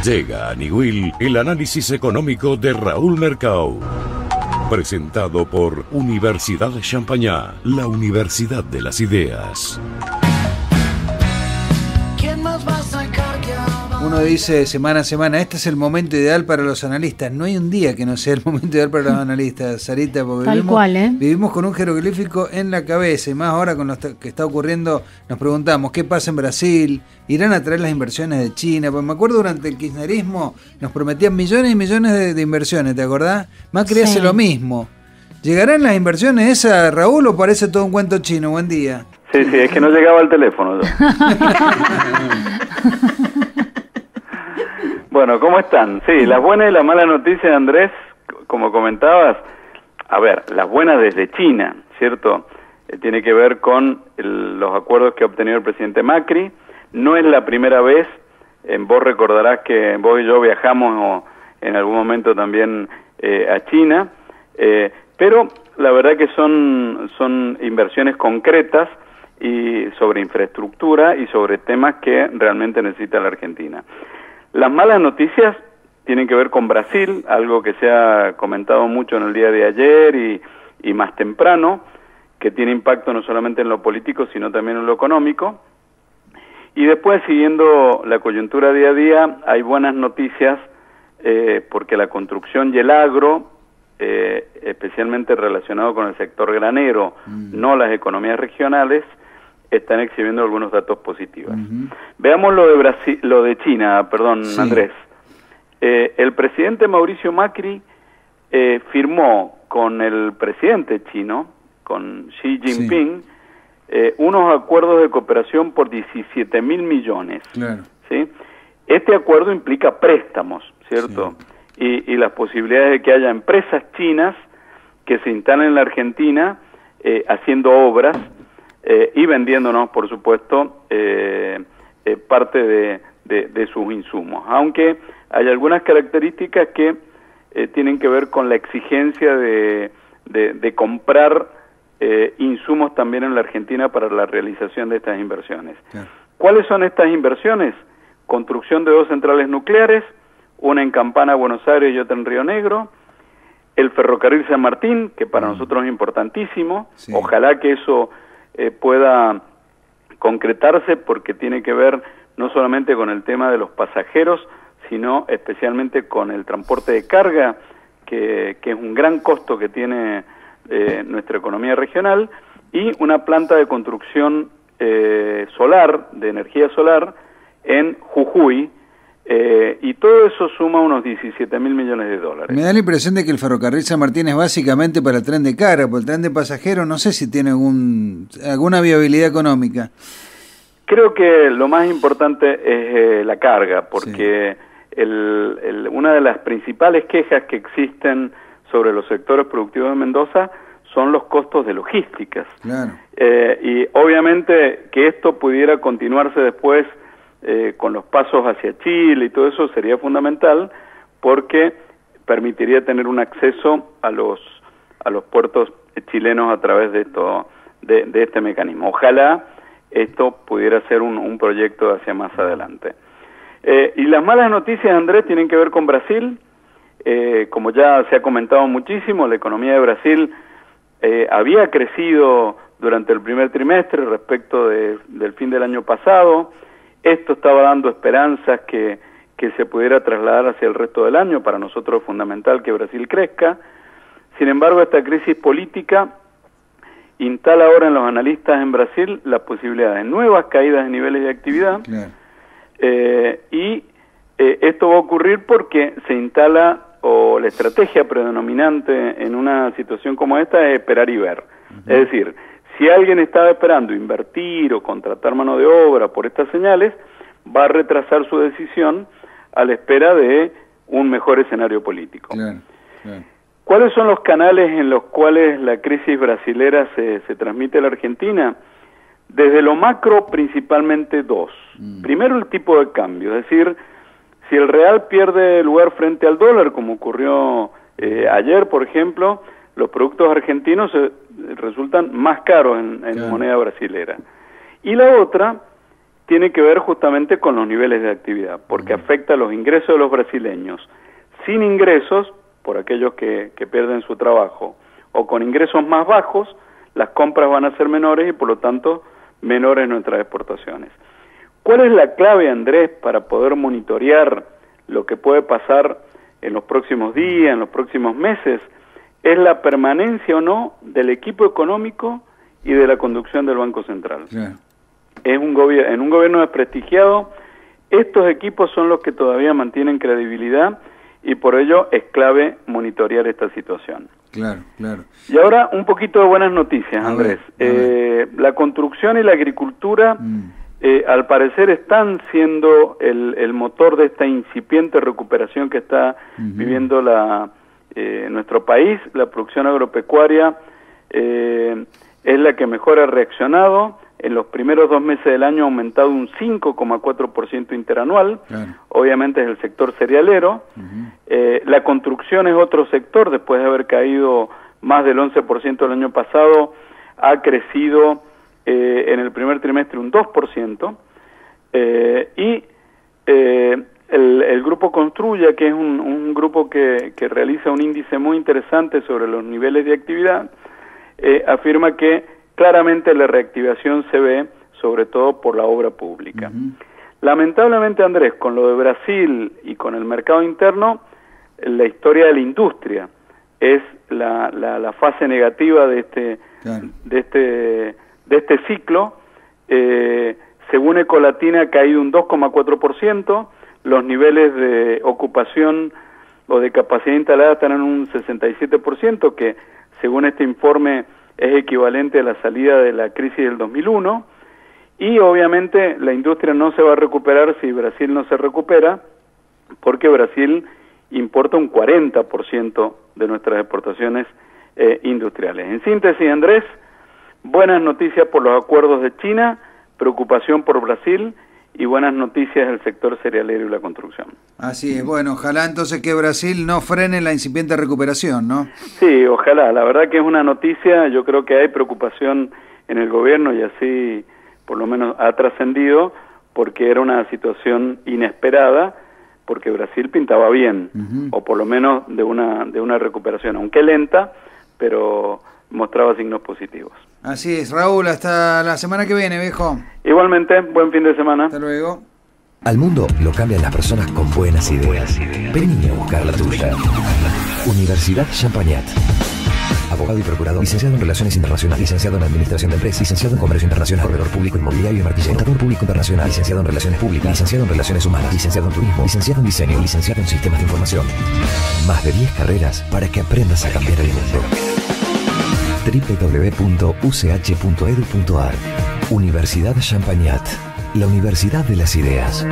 Llega a Niwil el análisis económico de Raúl Mercado. Presentado por Universidad de Champañá, la Universidad de las Ideas. Uno dice semana a semana, este es el momento ideal para los analistas. No hay un día que no sea el momento ideal para los analistas, Sarita, porque vivimos con un jeroglífico en la cabeza, y más ahora con lo que está ocurriendo, nos preguntamos, ¿qué pasa en Brasil? ¿Irán a traer las inversiones de China? Pues me acuerdo durante el kirchnerismo, nos prometían millones y millones de inversiones, ¿te acordás? Macri hace lo mismo. ¿Llegarán las inversiones esas, Raúl, o parece todo un cuento chino? Buen día. Sí, es que no llegaba al teléfono. Bueno, ¿cómo están? Sí, las buenas y las malas noticias, Andrés, como comentabas, a ver, las buenas desde China, ¿cierto? Tiene que ver con los acuerdos que ha obtenido el presidente Macri. No es la primera vez, vos recordarás que vos y yo viajamos en algún momento también a China, pero la verdad que son inversiones concretas y sobre infraestructura y sobre temas que realmente necesita la Argentina. Las malas noticias tienen que ver con Brasil, algo que se ha comentado mucho en el día de ayer y más temprano, que tiene impacto no solamente en lo político, sino también en lo económico. Y después, siguiendo la coyuntura día a día, hay buenas noticias porque la construcción y el agro, especialmente relacionado con el sector granero, no las economías regionales, están exhibiendo algunos datos positivos. Veamos lo de China, sí. Andrés. El presidente Mauricio Macri firmó con el presidente chino, con Xi Jinping, unos acuerdos de cooperación por 17.000 millones. Claro. ¿Sí? Este acuerdo implica préstamos, ¿cierto? Sí. Y las posibilidades de que haya empresas chinas que se instalen en la Argentina haciendo obras y vendiéndonos, por supuesto, parte de sus insumos. Aunque hay algunas características que tienen que ver con la exigencia de comprar insumos también en la Argentina para la realización de estas inversiones. Yeah. ¿Cuáles son estas inversiones? Construcción de 2 centrales nucleares, una en Campana, Buenos Aires, y otra en Río Negro, el ferrocarril San Martín, que para nosotros es importantísimo, ojalá que eso pueda concretarse, porque tiene que ver no solamente con el tema de los pasajeros, sino especialmente con el transporte de carga, que es un gran costo que tiene nuestra economía regional, y una planta de construcción solar, de energía solar, en Jujuy, y todo eso suma unos 17.000 millones de dólares. Me da la impresión de que el ferrocarril San Martín es básicamente para el tren de carga, porque el tren de pasajeros no sé si tiene alguna viabilidad económica. Creo que lo más importante es la carga, porque una de las principales quejas que existen sobre los sectores productivos de Mendoza son los costos de logísticas. Claro. Y obviamente que esto pudiera continuarse después con los pasos hacia Chile y todo eso sería fundamental, porque permitiría tener un acceso a los puertos chilenos a través de este mecanismo. Ojalá esto pudiera ser un proyecto hacia más adelante. Y las malas noticias, Andrés, tienen que ver con Brasil. Como ya se ha comentado muchísimo, la economía de Brasil había crecido durante el primer trimestre respecto del fin del año pasado. Esto estaba dando esperanzas que se pudiera trasladar hacia el resto del año. Para nosotros es fundamental que Brasil crezca. Sin embargo, esta crisis política instala ahora en los analistas en Brasil la posibilidad de nuevas caídas de niveles de actividad. Claro. Esto va a ocurrir porque se instala, o la estrategia predominante en una situación como esta es esperar y ver. Es decir, si alguien estaba esperando invertir o contratar mano de obra por estas señales, va a retrasar su decisión a la espera de un mejor escenario político. Claro. ¿Cuáles son los canales en los cuales la crisis brasilera se transmite a la Argentina? Desde lo macro, principalmente 2. Primero, el tipo de cambio, es decir, si el real pierde lugar frente al dólar, como ocurrió ayer, por ejemplo, los productos argentinos resultan más caros en moneda brasilera. Y la otra tiene que ver justamente con los niveles de actividad, porque afecta a los ingresos de los brasileños. Sin ingresos, por aquellos que pierden su trabajo, o con ingresos más bajos, las compras van a ser menores y por lo tanto menores nuestras exportaciones. ¿Cuál es la clave, Andrés, para poder monitorear lo que puede pasar en los próximos días, en los próximos meses? Es la permanencia o no del equipo económico y de la conducción del Banco Central. Yeah. En un gobierno desprestigiado, estos equipos son los que todavía mantienen credibilidad y por ello es clave monitorear esta situación. Claro, claro. Y ahora un poquito de buenas noticias, Andrés. La construcción y la agricultura al parecer están siendo el motor de esta incipiente recuperación que está viviendo nuestro país. La producción agropecuaria es la que mejor ha reaccionado. En los primeros 2 meses del año ha aumentado un 5,4% interanual. Claro. Obviamente es el sector cerealero. La construcción es otro sector, después de haber caído más del 11% el año pasado, ha crecido en el primer trimestre un 2%. El grupo Construya, que es un grupo que realiza un índice muy interesante sobre los niveles de actividad, afirma que claramente la reactivación se ve sobre todo por la obra pública. Lamentablemente, Andrés, con lo de Brasil y con el mercado interno, la historia de la industria es la fase negativa de este ciclo. Según Ecolatina ha caído un 2,4%, los niveles de ocupación o de capacidad instalada están en un 67%, que según este informe es equivalente a la salida de la crisis del 2001, y obviamente la industria no se va a recuperar si Brasil no se recupera, porque Brasil importa un 40% de nuestras exportaciones industriales. En síntesis, Andrés, buenas noticias por los acuerdos de China, preocupación por Brasil y buenas noticias del sector cerealero y la construcción. Así es, bueno, ojalá entonces que Brasil no frene la incipiente recuperación, ¿no? Sí, ojalá, la verdad que es una noticia, yo creo que hay preocupación en el gobierno y así por lo menos ha trascendido, porque era una situación inesperada, porque Brasil pintaba bien, o por lo menos de una recuperación, aunque lenta, pero mostraba signos positivos. Así es, Raúl, hasta la semana que viene, viejo. Igualmente, buen fin de semana. Hasta luego. Al mundo lo cambian las personas con buenas ideas. Vení a buscar la tuya. Universidad Champagnat. Abogado y procurador, licenciado en Relaciones Internacionales, licenciado en Administración de Empresas, licenciado en Comercio Internacional, corredor público inmobiliario y martillero, contador público internacional, licenciado en Relaciones Públicas, licenciado en Relaciones Humanas, licenciado en Turismo, licenciado en Diseño, licenciado en Sistemas de Información. Más de 10 carreras para que aprendas a cambiar el mundo. www.uch.edu.ar. Universidad Champagnat, la Universidad de las Ideas.